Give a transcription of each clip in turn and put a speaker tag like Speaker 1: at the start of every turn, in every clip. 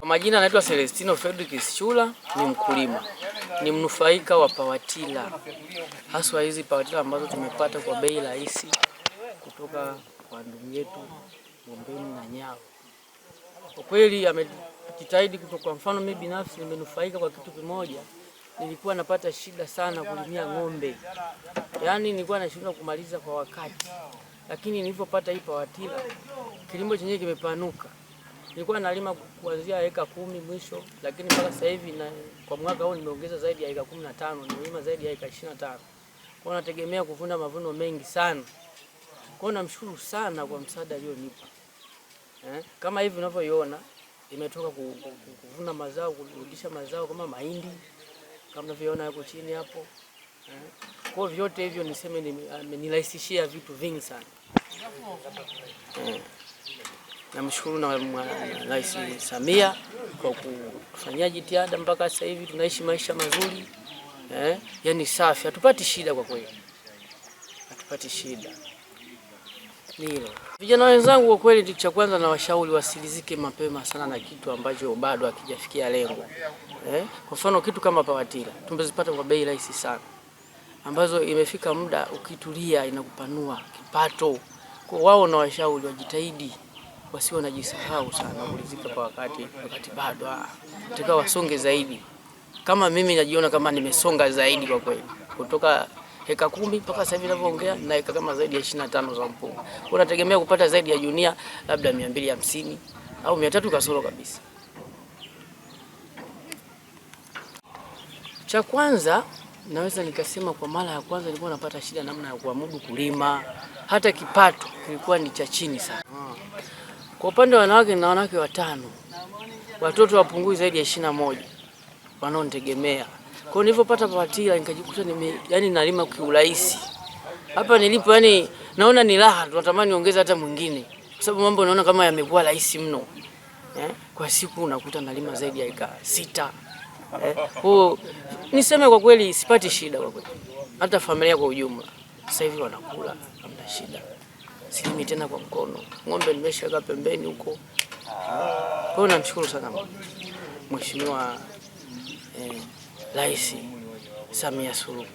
Speaker 1: Majina anaitwa Celestino Fredrick Schula, ni mkulima. Ni mnufaika wa pawatila. Haswa hizi pawatila ambazo tumepata kwa bei rahisi kutoka kwa ndugu yetu Ombeni na Nyalo. Kwa kweli amejitahidi kwa mfano mimi binafsi nimenufaika kwa kitu kimoja. Nilikuwa napata shida sana kulimia ng'ombe. Yaani nilikuwa nashindwa kumaliza kwa wakati. Lakini nilipopata hii pawatila, kilimo chenyewe kimepanuka. Nilikuwa nalima kuanzia eka 10 mwisho, lakini mpaka sasa hivi kwa mwaka huu nimeongeza zaidi ya eka 15, nimelima zaidi ya eka 25. Kwa nategemea kuvuna mavuno mengi sana. Kwa namshukuru sana kwa msaada alionipa. Kama hivi unavyoiona imetoka kuvuna mazao, kurudisha mazao kama mahindi kama unavyoona hapo chini hapo. Kwa vyote hivyo niseme nirahisishia vitu vingi sana. Namshukuru na Rais Samia kwa kufanyia jitihada mpaka sasa hivi tunaishi maisha mazuri. Yaani safi, hatupati shida kwa kweli. Hatupati shida. Nilo. Vijana wenzangu kwa kweli kitu cha kwanza na washauri wasilizike mapema sana na kitu ambacho bado hakijafikia lengo. Kwa mfano kitu kama pawatila tumezipata kwa bei rahisi sana, ambazo imefika muda ukitulia inakupanua kipato. Kwa wao na washauri wajitahidi wasiwe wanajisahau sana kulizika kwa wakati bado. Nataka wasonge zaidi. Kama mimi najiona kama nimesonga zaidi kwa kweli. Kutoka eka 10 mpaka sasa hivi ninavyoongea na eka kama zaidi ya 25 za mpunga. Kwa nategemea kupata zaidi ya junia labda 250 au 300 kasoro kabisa. Cha kwanza naweza nikasema kwa mara ya kwanza nilikuwa napata shida namna ya kuamudu kulima, hata kipato kilikuwa ni cha chini sana. Kwa upande wa wanawake na wanawake 5, watoto wapungui zaidi ya 21 wanaonitegemea. Kwa nilipopata pawatila nikajikuta yani nalima kiurahisi. Hapa nilipo yani naona ni raha, tunatamani ongeza hata mwingine. Kwa sababu mambo naona kama yamekuwa rahisi mno. Kwa siku unakuta nalima zaidi ya eka 6. Kwa niseme kwa kweli sipati shida kwa kweli. Hata familia kwa ujumla sasa hivi wanakula, hamna shida. Silimi tena kwa mkono. Ng'ombe nimeshaweka pembeni huko. Kwa hiyo namshukuru sana Mheshimiwa Rais Samia Suluhu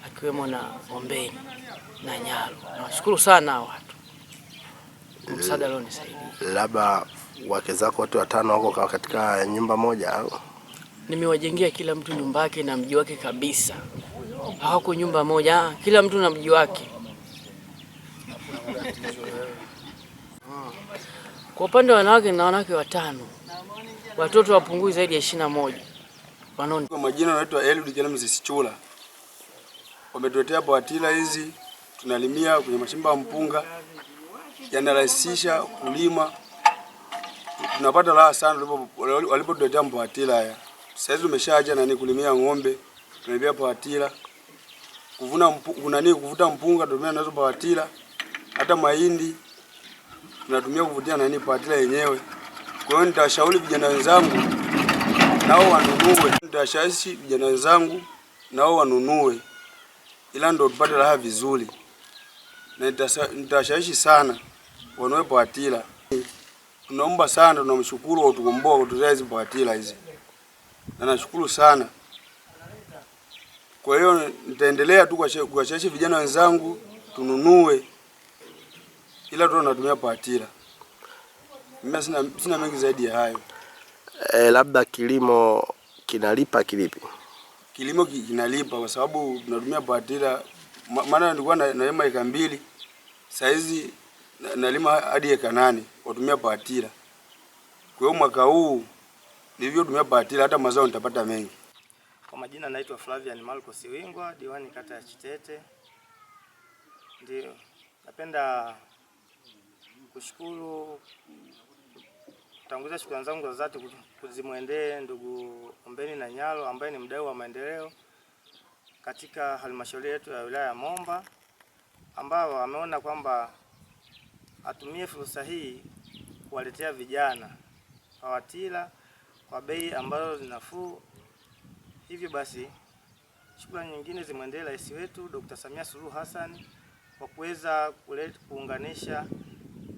Speaker 1: akiwemo na Ombeni na Nyalo. Nashukuru sana watu. Msaada leo nisaidia.
Speaker 2: Labda wake zako wote 5 wako katika nyumba moja au?
Speaker 1: Nimewajengea kila mtu nyumba yake na mji wake kabisa. Hawako nyumba moja, kila mtu na mji wake. Kwa upande wa wanawake na wanawake 5, watoto wapungui zaidi ya 21 wanaoni.
Speaker 3: Kwa majina naitwa Eliud James Schula. Wametuletea pawatila hizi, tunalimia kwenye mashamba ya mpunga, yanarahisisha kulima. Tunapata raha sana walipotuletea pawatila haya. Sasa hivi tumeshaacha kulimia ng'ombe, tunalimia pawatila. Kuvuta mpunga tunatumia nazo pawatila. Hata mahindi tunatumia kuvutia pawatila yenyewe. Kwa hiyo nitashauri vijana wenzangu nao wanunue. Nitashawishi vijana wenzangu nao wanunue. Ila ndo tupate raha vizuri. Na nitashawishi sana wanunue pawatila. Tunaomba sana, tunamshukuru kwa kutukomboa kutuletea hizi pawatila hizi. Na nashukuru sana. Kwa hiyo nitaendelea tu kuwashawishi vijana wenzangu tununue. Ila tunatumia pawatila. Mimi sina mengi zaidi ya hayo.
Speaker 2: Labda kilimo kinalipa kilipi?
Speaker 3: Kilimo kinalipa kwa sababu tunatumia pawatila. Maana nilikuwa nalima eka 2, sasa hizi nalima hadi eka 8 kwa kutumia pawatila. Kwa hiyo mwaka huu nilivyotumia pawatila hata mazao nitapata mengi.
Speaker 4: Kwa majina naitwa Flavian Marcos Wingwa, diwani kata ya Chitete. Ndio. Napenda kushukuru, kutanguliza shukrani zangu za dhati kuzimwendee ndugu Ombeni na Nyalo ambaye ni mdau wa maendeleo katika halmashauri yetu ya wilaya ya Momba, ambao ameona kwamba atumie fursa hii kuwaletea vijana pawatila kwa bei ambayo ni nafuu. Hivyo basi shukrani nyingine zimwendee rais wetu Dr. Samia Suluhu Hassan kwa kuweza kuunganisha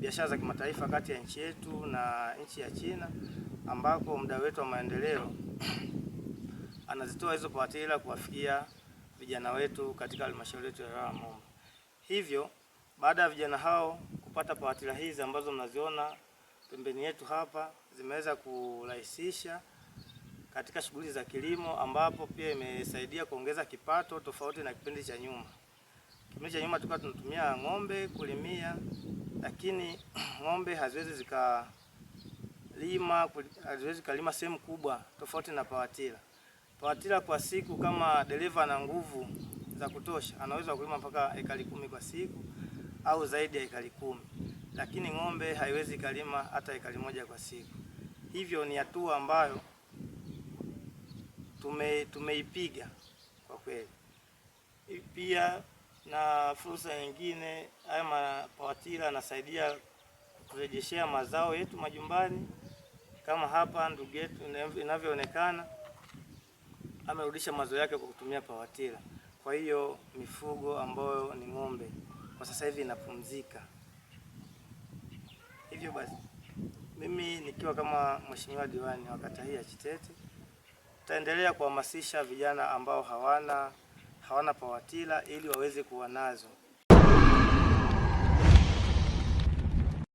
Speaker 4: biashara za kimataifa kati ya nchi yetu na nchi ya China, ambako mdau wetu wa maendeleo anazitoa hizo pawatila kuwafikia vijana wetu katika halmashauri yetu ya wilaya ya Momba. Hivyo baada ya vijana hao kupata pawatila hizi ambazo mnaziona pembeni yetu hapa, zimeweza kurahisisha katika shughuli za kilimo, ambapo pia imesaidia kuongeza kipato tofauti na kipindi cha nyuma. Kipindi cha nyuma tulikuwa tunatumia ng'ombe kulimia, lakini ng'ombe haziwezi kalima sehemu kubwa tofauti na pawatila. Pawatila kwa siku, kama dereva na nguvu za kutosha, anaweza kulima mpaka ekari 10 kwa siku au zaidi ya ekari 10, lakini ng'ombe haiwezi kalima hata ekari 1 kwa siku. Hivyo ni hatua ambayo tumeipiga kwa kweli. Pia na fursa nyingine, haya mapawatila yanasaidia kurejeshea mazao yetu majumbani. Kama hapa ndugu yetu inavyoonekana, amerudisha mazao yake kwa kutumia pawatila. Kwa hiyo mifugo ambayo ni ng'ombe kwa sasa hivi inapumzika. Hivyo basi mimi nikiwa kama mheshimiwa diwani wa kata hii ya Chitete, tutaendelea kuhamasisha vijana ambao hawana pawatila ili waweze kuwa nazo.